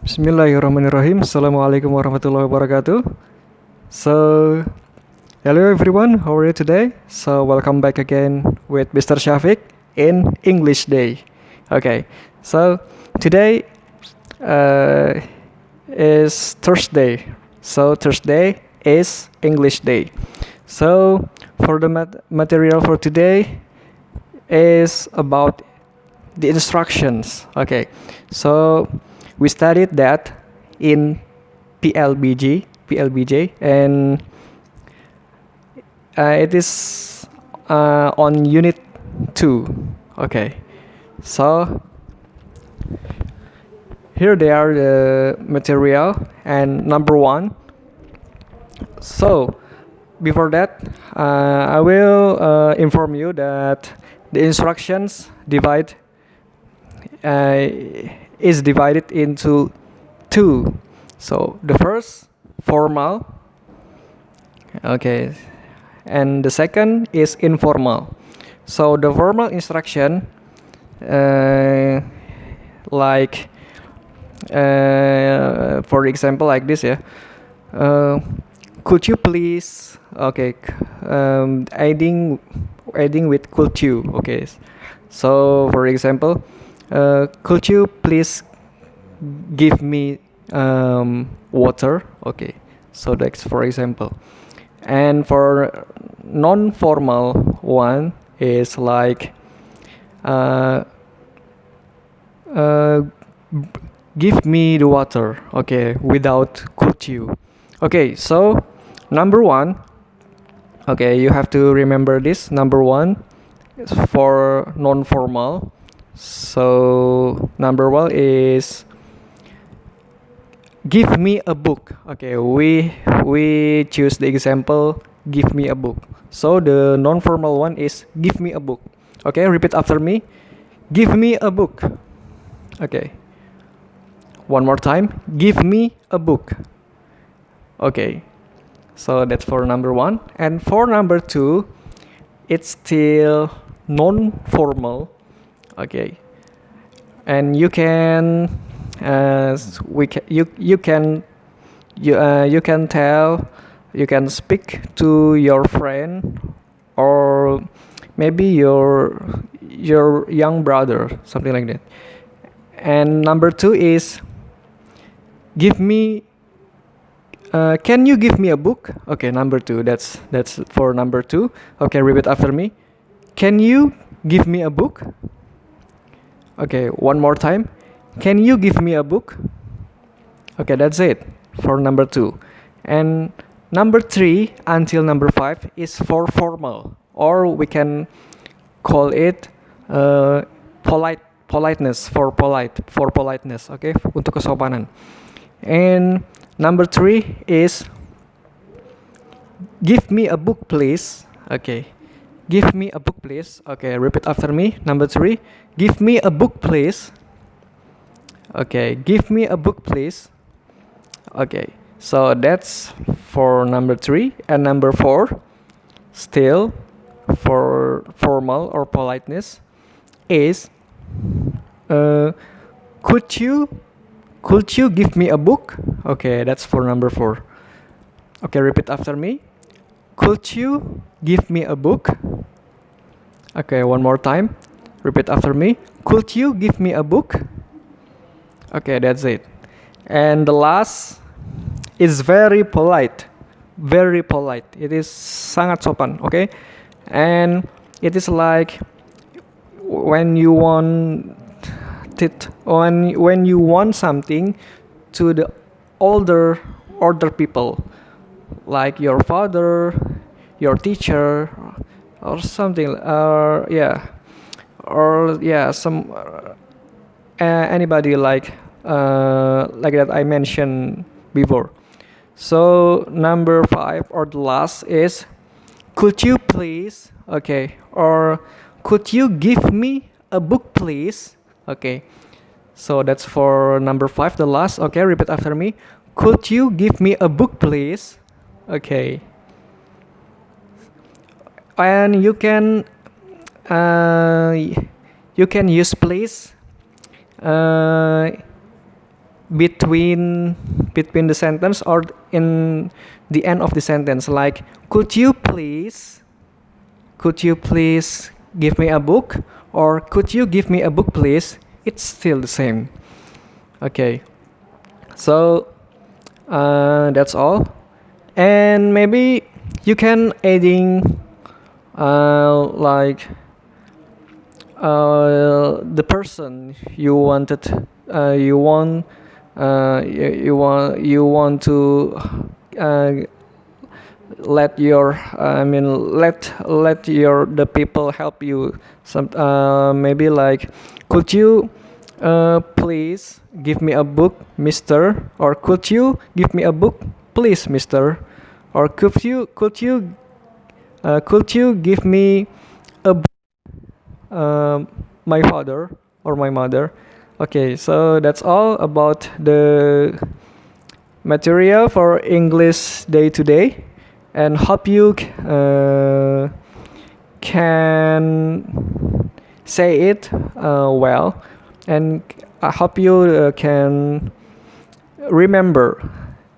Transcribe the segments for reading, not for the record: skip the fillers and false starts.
Bismillahirrahmanirrahim. Assalamualaikum warahmatullahi wabarakatuh. So, hello everyone, how are you today? So, welcome back again with Mr. Shafiq in English Day. Okay, so today uh, is Thursday. So, Thursday is English Day. So, for the material for today is about the instructions. Okay, so we studied that in PLBJ, and it is on Unit 2. Okay, so here they are the material and number 1. So before that, I will inform you that the instructions uh, is divided into 2. So the first, formal, okay, and the second is informal. So the formal instruction, like for example like this, yeah. Could you please, okay, adding with could you, okay. So for example, could you please give me water, okay. So that's for example. And for non-formal one is like uh, uh, give me the water, okay, without could you. Okay, so number 1, okay, you have to remember this. Number 1 is for non-formal. So number 1 is give me a book. Okay, we choose the example give me a book. So the non-formal one is give me a book. Okay, repeat after me. Give me a book. Okay. One more time. Give me a book. Okay. So that's for number 1. And for number 2, it's still non-formal. Okay. And you can you can speak to your friend, or maybe your young brother, something like that. And number 2 is give me can you give me a book? Okay, number 2, that's for number 2. Okay, repeat after me. Can you give me a book? Okay, one more time. Can you give me a book? Okay, that's it for number 2. And number 3 until number 5 is for formal, or we can call it politeness, for politeness, okay, untuk kesopanan. And number 3 is give me a book please. Okay, give me a book please. Okay, repeat after me. Number 3, give me a book please. Okay, give me a book please. Okay, so that's for number 3. And number 4, still for formal or politeness, is could you give me a book? Okay, that's for number 4. Okay, repeat after me. Could you give me a book? Okay, one more time. Repeat after me. Could you give me a book? Okay, that's it. And the last is very polite. Very polite. It is sangat sopan, okay? And it is like when you want when you want something to the older people, like your father, your teacher, or something, some anybody like that I mentioned before. So number 5, or the last, is could you please, okay, or could you give me a book please? Okay, so that's for number 5, the last. Okay, repeat after me. Could you give me a book please? Okay. And you can use please between the sentence or in the end of the sentence, like could you please give me a book, or could you give me a book please, it's still the same. Okay, so that's all. And maybe you can adding like the person you wanted, you want to let your let your the people help you. Some maybe like, could you please give me a book, mister, or could you give me a book please, mister, or could you give me a book, my father or my mother. Okay, so that's all about the material for English day to day, and hope you can say it well, and I hope you can remember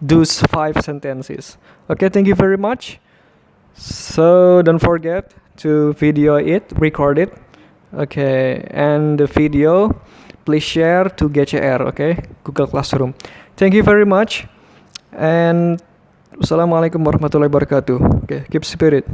those 5 sentences. Okay, thank you very much. So don't forget to video it, record it. Okay, and the video please share to GCR, okay, Google Classroom. Thank you very much, and Assalamualaikum warahmatullahi wabarakatuh. Okay, keep spirit.